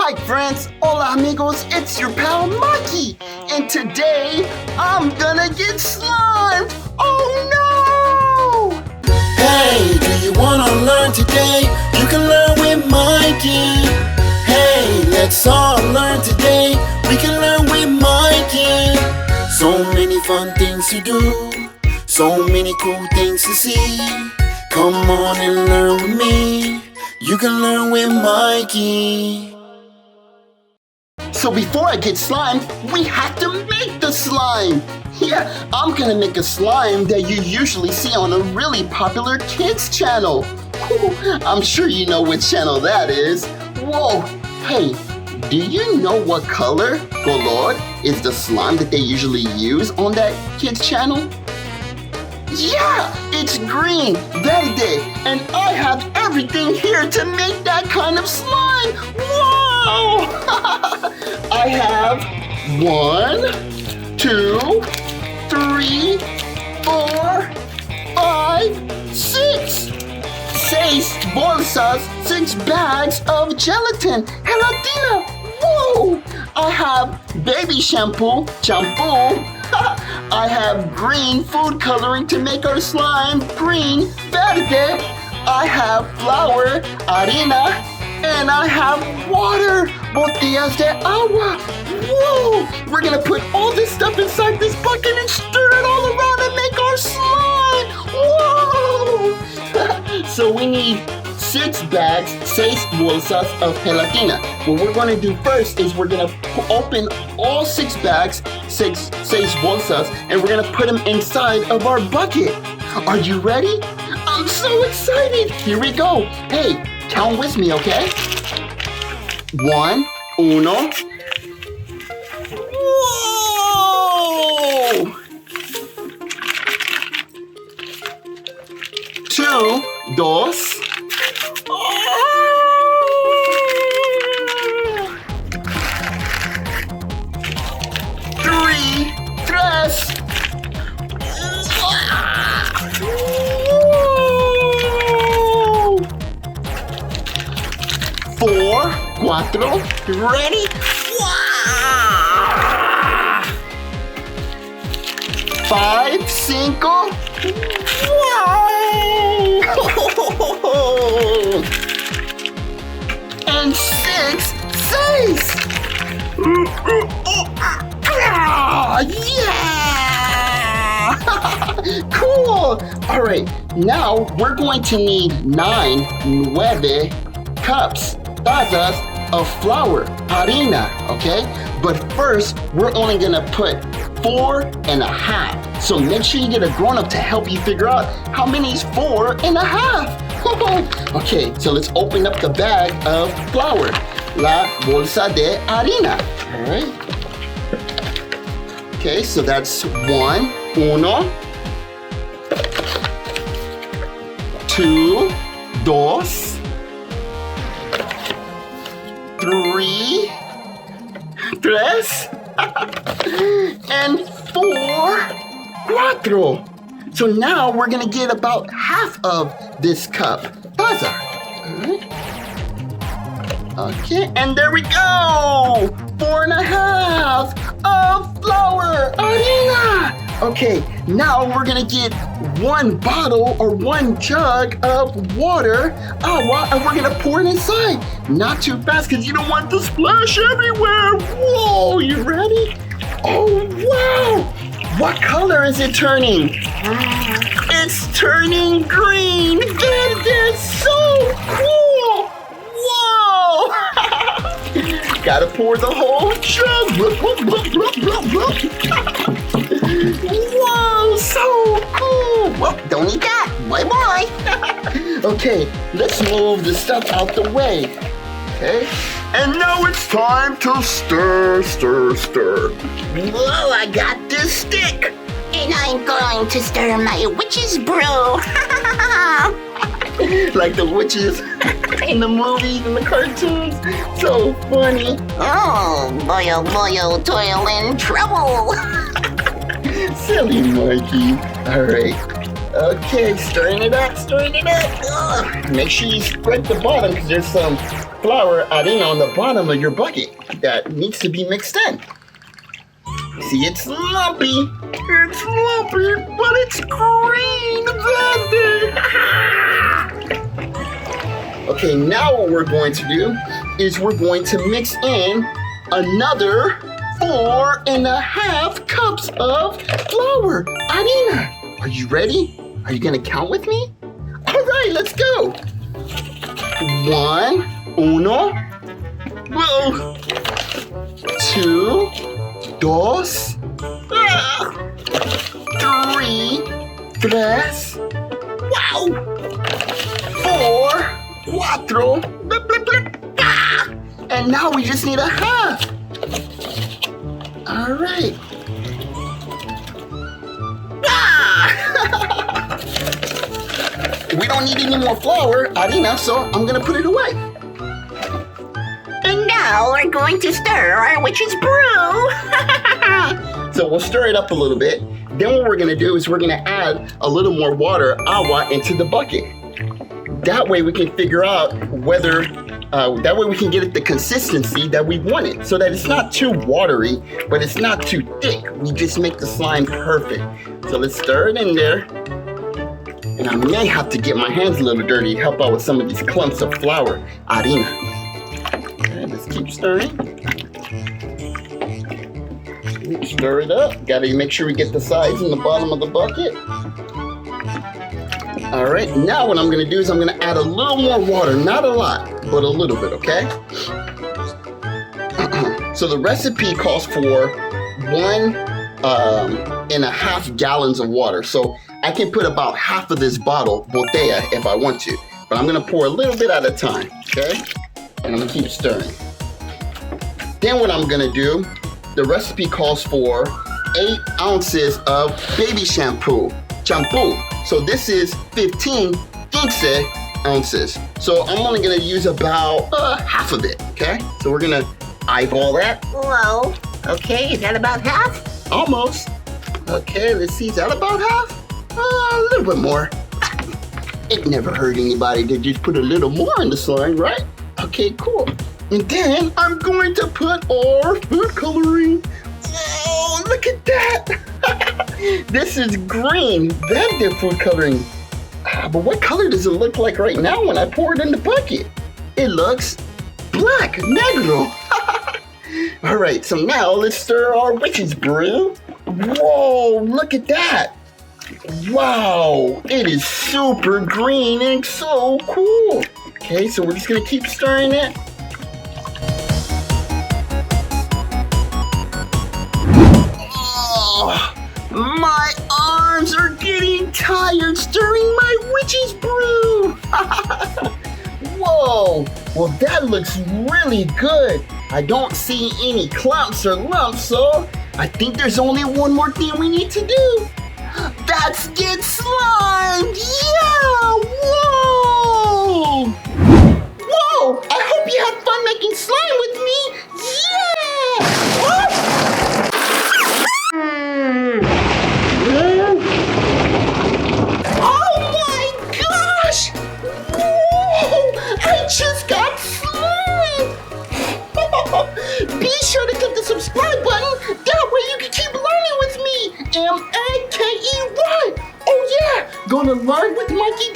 Hi friends, hola amigos, it's your pal Mikey, and today I'm gonna get slimed! Oh no! Hey, do you wanna learn today? You can learn with Mikey. Hey, let's all learn today. We can learn with Mikey. So many fun things to do, so many cool things to see. Come on and learn with me. You can learn with Mikey. So before I get slimed, we have to make the slime! Yeah, I'm gonna make a slime that you usually see on a really popular kids channel. I'm sure you know which channel that is. Whoa, hey, do you know what color, is the slime that they usually use on that kids channel? Yeah, it's green, Verde, and I have everything here to make that kind of slime. Whoa! I have 1, 2, 3, 4, 5, 6. Seis bolsas, 6 bags of gelatin, Gelatina. Whoa! I have baby shampoo. I have green food coloring to make our slime green, Verde. I have flour, Harina, and I have water, Botella de Agua. Whoa! We're gonna put all this stuff inside this bucket and stir it all around and make our slime. Whoa! So we need 6 bags, 6 bolsas of gelatina. What we're gonna do first is we're gonna open all 6 bags, 6 bolsas, and we're gonna put them inside of our bucket. Are you ready? I'm so excited. Here we go. Hey, count with me, okay? 1, uno. Whoa! 2, dos. 3, tres. 4, cuatro. Ready? 5, cinco. And 6, seis. Yeah! Cool! All right, now we're going to need 9, nueve cups, tazas of flour, harina, okay? But first, we're only gonna put 4.5. So make sure you get a grown-up to help you figure out how many is 4.5. Okay, so let's open up the bag of flour, la bolsa de harina, all right? Okay, so that's 1, uno, 2, dos, 3, tres, and 4, cuatro. So now we're gonna get about half of this cup. Taza. Okay, and there we go! 4.5 of flour, harina. Okay, now we're gonna get 1 bottle or 1 jug of water, agua, and we're gonna pour it inside. Not too fast, because you don't want to splash everywhere. Whoa, you ready? Oh, wow! What color is it turning? It's turning green. That's so cool. Whoa! Gotta pour the whole jug. Whoa, so cool. Well, don't eat that. Bye-bye. Okay, let's move the stuff out the way. Okay, and now it's time to stir. Whoa, I got this stick. And I'm going to stir my witch's brew. Like the witches in the movies and the cartoons. So funny. Oh, boy, toil and trouble. Silly Mikey. All right. Okay, stirring it up. Ugh. Make sure you spread the bottom because there's some flour, harina, on the bottom of your bucket that needs to be mixed in. See, it's lumpy. It's lumpy, but it's green. Verde. Okay, now what we're going to do is we're going to mix in another 4.5 cups of flour. Harina, are you ready? Are you gonna count with me? All right, let's go. 1, uno, whoa, 2, dos, 3, tres, wow, 4, cuatro, blip, blip, blip, ah. And now we just need a half. All right. Ah! We don't need any more flour, harina, so I'm gonna put it away. And now we're going to stir our witch's brew. So we'll stir it up a little bit. Then what we're gonna do is we're gonna add a little more water, agua, into the bucket. That way we can figure out whether, that way we can get it the consistency that we want it, so that it's not too watery, but it's not too thick. We just make the slime perfect. So let's stir it in there. And I may have to get my hands a little dirty to help out with some of these clumps of flour, harina. Okay, let's keep stirring. Stir it up. Gotta make sure we get the sides and the bottom of the bucket. All right, now what I'm gonna do is I'm gonna add a little more water, not a lot, but a little bit, okay? So the recipe calls for 1.5 gallons of water. So I can put about half of this bottle, Botella, if I want to. But I'm gonna pour a little bit at a time, okay? And I'm gonna keep stirring. Then what I'm gonna do, the recipe calls for 8 ounces of baby shampoo. So this is 15 ounces. So I'm only gonna use about half of it, okay? So we're gonna eyeball that. Whoa. Okay, is that about half? Almost. Okay, let's see, is that about half? A little bit more. It never hurt anybody to just put a little more in the slime, right? Okay, cool. And then I'm going to put our food coloring. Oh, look at that. This is green, Verde food coloring. But what color does it look like right now when I pour it in the bucket? It looks black, negro. All right, so now let's stir our witch's brew. Whoa, look at that. Wow, it is super green and so cool. Okay, so we're just gonna keep stirring it. Oh, my arms are getting tired stirring my witch's brew. Whoa, well that looks really good. I don't see any clumps or lumps, so I think there's only one more thing we need to do. That's get slimed! Yeah! Whoa! Whoa! I hope you had fun making slime with me! Yeah! Oh my gosh! Whoa! I just got slime! Be sure to click the subscribe button. That way you can keep learning with me. Mikey. Oh yeah, gonna learn with Mikey